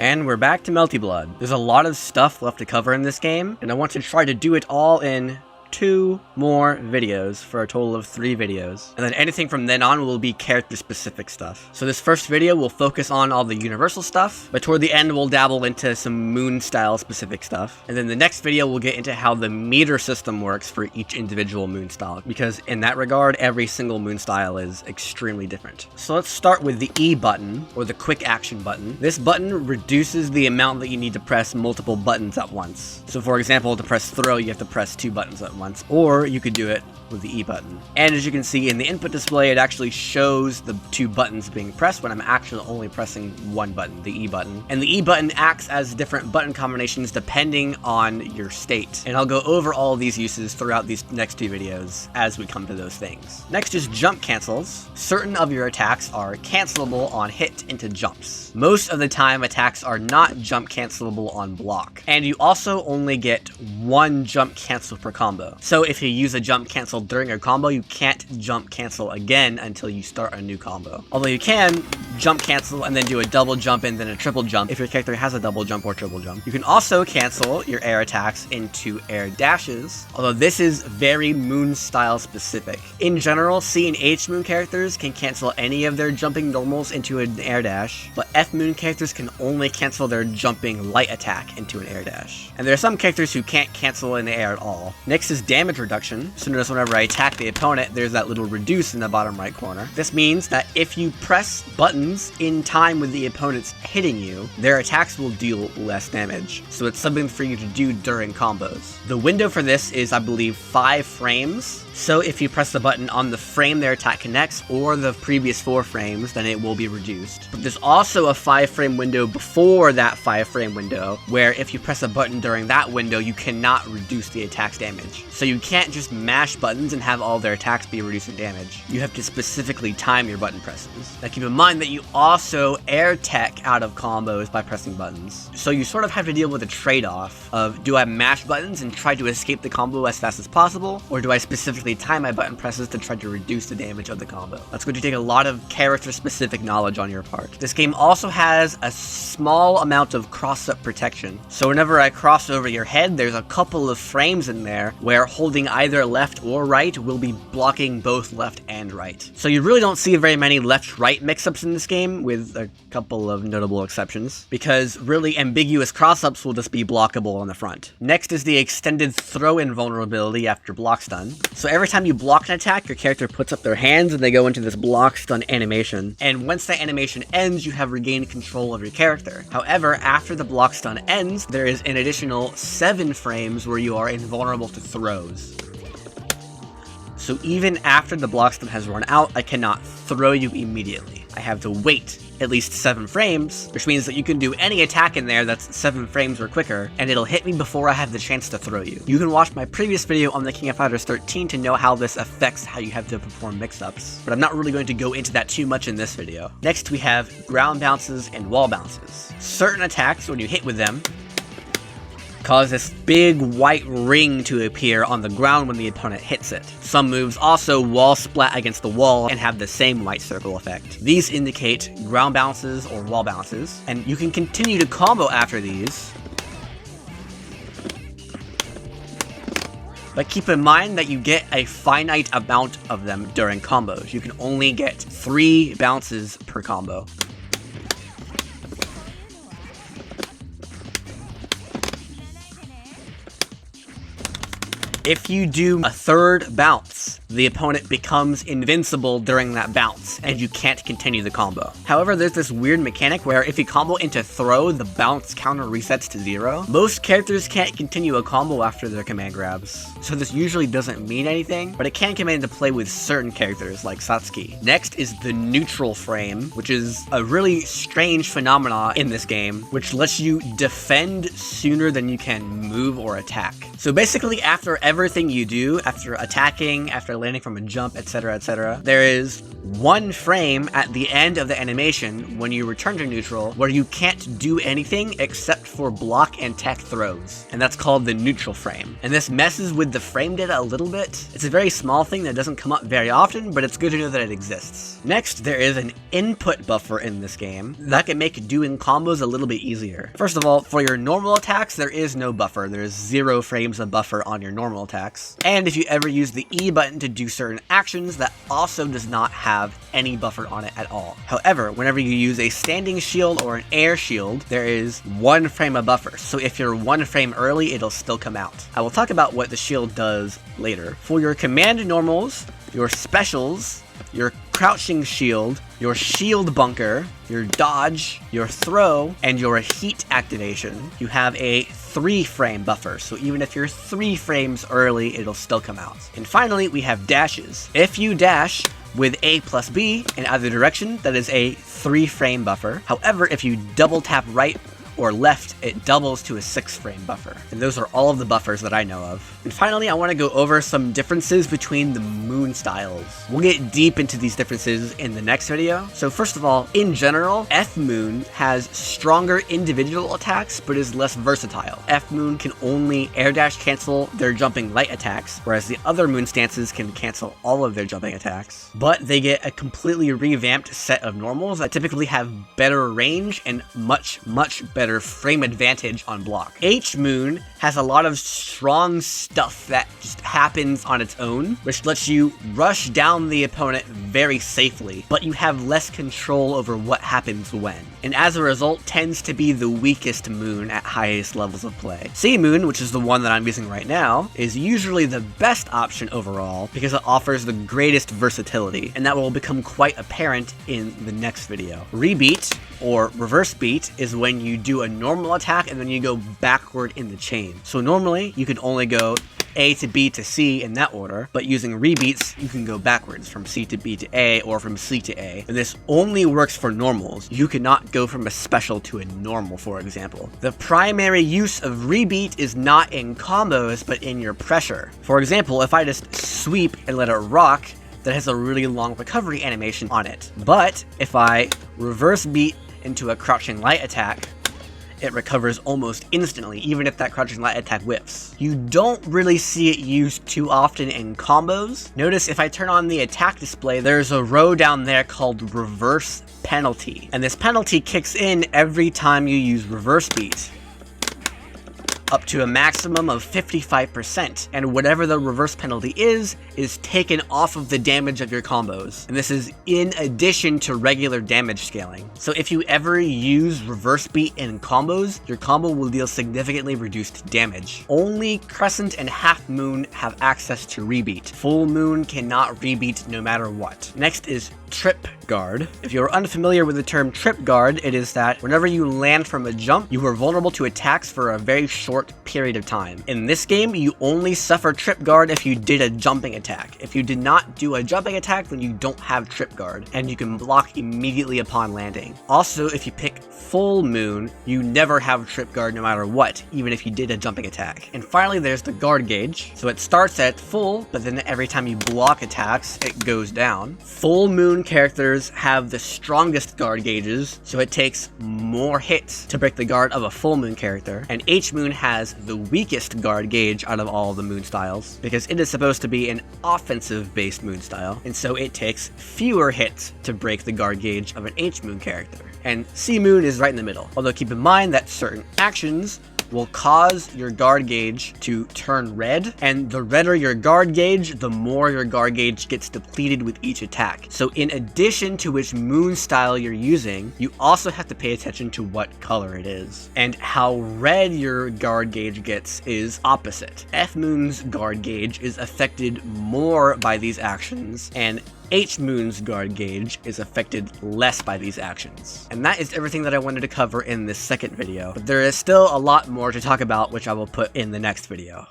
And we're back to Melty Blood. There's a lot of stuff left to cover in this game, and I want to try to do it all in 2 more videos for a total of 3 videos. And then anything from then on will be character specific stuff. So this first video will focus on all the universal stuff, but toward the end we'll dabble into some moon style specific stuff. And then the next video we'll get into how the meter system works for each individual moon style, because in that regard every single moon style is extremely different. So let's start with the E button, or the quick action button. This button reduces the amount that you need to press multiple buttons at once. So for example, to press throw you have to press 2 buttons at once, or you could do it with the E button. And as you can see in the input display, it actually shows the 2 buttons being pressed when I'm actually only pressing 1 button, the E button. And the E button acts as different button combinations depending on your state. And I'll go over all of these uses throughout these next 2 videos as we come to those things. Next is jump cancels. Certain of your attacks are cancelable on hit into jumps. Most of the time attacks are not jump cancelable on block. And you also only get 1 jump cancel per combo. So if you use a jump cancel during a combo, you can't jump cancel again until you start a new combo. Although you can jump cancel and then do a double jump and then a triple jump if your character has a double jump or triple jump. You can also cancel your air attacks into air dashes, although this is very moon style specific. In general, C and H moon characters can cancel any of their jumping normals into an air dash, but F moon characters can only cancel their jumping light attack into an air dash. And there are some characters who can't cancel in the air at all. Next is damage reduction. So notice whenever I attack the opponent, there's that little reduce in the bottom right corner. This means that if you press buttons in time with the opponents hitting you, their attacks will deal less damage. So it's something for you to do during combos. The window for this is, I believe, 5 frames. So if you press the button on the frame their attack connects or the previous 4 frames, then it will be reduced. But there's also a 5-frame window before that 5-frame window, where if you press a button during that window, you cannot reduce the attack's damage. So you can't just mash buttons and have all their attacks be reduced in damage. You have to specifically time your button presses. Now keep in mind that you also air tech out of combos by pressing buttons. So you sort of have to deal with a trade-off of, do I mash buttons and try to escape the combo as fast as possible, or do I specifically time my button presses to try to reduce the damage of the combo? That's going to take a lot of character-specific knowledge on your part. This game also has a small amount of Crossup Protection. So whenever I cross over your head, there's a couple of frames in there where holding either left or right will be blocking both left and right. So you really don't see very many left-right mix-ups in this game, with a couple of notable exceptions, because really ambiguous cross-ups will just be blockable on the front. Next is the extended throw invulnerability after block stun. So every time you block an attack, your character puts up their hands and they go into this block stun animation. And once that animation ends, you have regained control of your character. However, after the block stun ends, there is an additional 7 frames where you are invulnerable to throws. So even after the block stun has run out, I cannot throw you immediately. I have to wait at least 7 frames, which means that you can do any attack in there that's 7 frames or quicker, and it'll hit me before I have the chance to throw you. You can watch my previous video on the King of Fighters 13 to know how this affects how you have to perform mix-ups, but I'm not really going to go into that too much in this video. Next we have ground bounces and wall bounces. Certain attacks, when you hit with them, cause this big white ring to appear on the ground when the opponent hits it. Some moves also wall splat against the wall and have the same white circle effect. These indicate ground bounces or wall bounces, and you can continue to combo after these. But keep in mind that you get a finite amount of them during combos. You can only get 3 bounces per combo. If you do a 3rd bounce, the opponent becomes invincible during that bounce, and you can't continue the combo. However, there's this weird mechanic where if you combo into throw, the bounce counter resets to 0. Most characters can't continue a combo after their command grabs, so this usually doesn't mean anything, but it can come into play with certain characters like Satsuki. Next is the neutral frame, which is a really strange phenomena in this game, which lets you defend sooner than you can move or attack. So basically, after everything you do, after attacking, after landing from a jump, etc, etc. There is one frame at the end of the animation when you return to neutral where you can't do anything except for block and tech throws, and that's called the neutral frame. And this messes with the frame data a little bit. It's a very small thing that doesn't come up very often, but it's good to know that it exists. Next, there is an input buffer in this game that can make doing combos a little bit easier. First of all, for your normal attacks, there is no buffer. There's 0 frames of buffer on your normal attacks. And if you ever use the E button to do certain actions, that also does not have any buffer on it at all. However, whenever you use a standing shield or an air shield, there is 1 frame of buffer. So if you're 1 frame early, it'll still come out. I will talk about what the shield does later. For your command normals, your specials, your crouching shield, your shield bunker, your dodge, your throw, and your heat activation, you have a 3 frame buffer. So even if you're 3 frames early, it'll still come out. And finally, we have dashes. If you dash with A plus B in either direction, that is a 3 frame buffer. However, if you double tap right or left, it doubles to a 6 frame buffer. And those are all of the buffers that I know of. And finally, I want to go over some differences between the moon styles. We'll get deep into these differences in the next video. So first of all, in general, F Moon has stronger individual attacks, but is less versatile. F Moon can only air dash cancel their jumping light attacks, whereas the other moon stances can cancel all of their jumping attacks. But they get a completely revamped set of normals that typically have better range and much better frame advantage on block. H Moon has a lot of strong stuff that just happens on its own, which lets you rush down the opponent very safely, but you have less control over what happens when. And as a result, tends to be the weakest moon at highest levels of play. C Moon, which is the one that I'm using right now, is usually the best option overall because it offers the greatest versatility, and that will become quite apparent in the next video. Rebeat, or reverse beat, is when you do a normal attack and then you go backward in the chain. So normally, you could only go A to B to C in that order, but using rebeats, you can go backwards from C to B to A or from C to A. And this only works for normals. You cannot go from a special to a normal, for example. The primary use of rebeat is not in combos, but in your pressure. For example, if I just sweep and let it rock, that has a really long recovery animation on it. But if I reverse beat into a crouching light attack, it recovers almost instantly, even if that crouching light attack whiffs. You don't really see it used too often in combos. Notice if I turn on the attack display, there's a row down there called reverse penalty. And this penalty kicks in every time you use reverse beat, up to a maximum of 55%, and whatever the reverse penalty is taken off of the damage of your combos. And this is in addition to regular damage scaling. So if you ever use reverse beat in combos, your combo will deal significantly reduced damage. Only Crescent and Half Moon have access to rebeat. Full Moon cannot rebeat no matter what. Next is Trip Guard. If you're unfamiliar with the term Trip Guard, it is that whenever you land from a jump, you are vulnerable to attacks for a very short period of time. In this game, you only suffer Trip Guard if you did a jumping attack. If you did not do a jumping attack, then you don't have Trip Guard, and you can block immediately upon landing. Also, if you pick Full Moon, you never have Trip Guard no matter what, even if you did a jumping attack. And finally, there's the guard gauge. So it starts at full, but then every time you block attacks, it goes down. Full Moon characters have the strongest guard gauges, so it takes more hits to break the guard of a Full Moon character. And H Moon has the weakest guard gauge out of all the moon styles, because it is supposed to be an offensive-based moon style, and so it takes fewer hits to break the guard gauge of an H Moon character. And C Moon is right in the middle, although keep in mind that certain actions will cause your guard gauge to turn red, and the redder your guard gauge, the more your guard gauge gets depleted with each attack. So in addition to which moon style you're using, you also have to pay attention to what color it is. And how red your guard gauge gets is opposite. F Moon's guard gauge is affected more by these actions, and H Moon's guard gauge is affected less by these actions. And that is everything that I wanted to cover in this second video, but there is still a lot more to talk about, which I will put in the next video.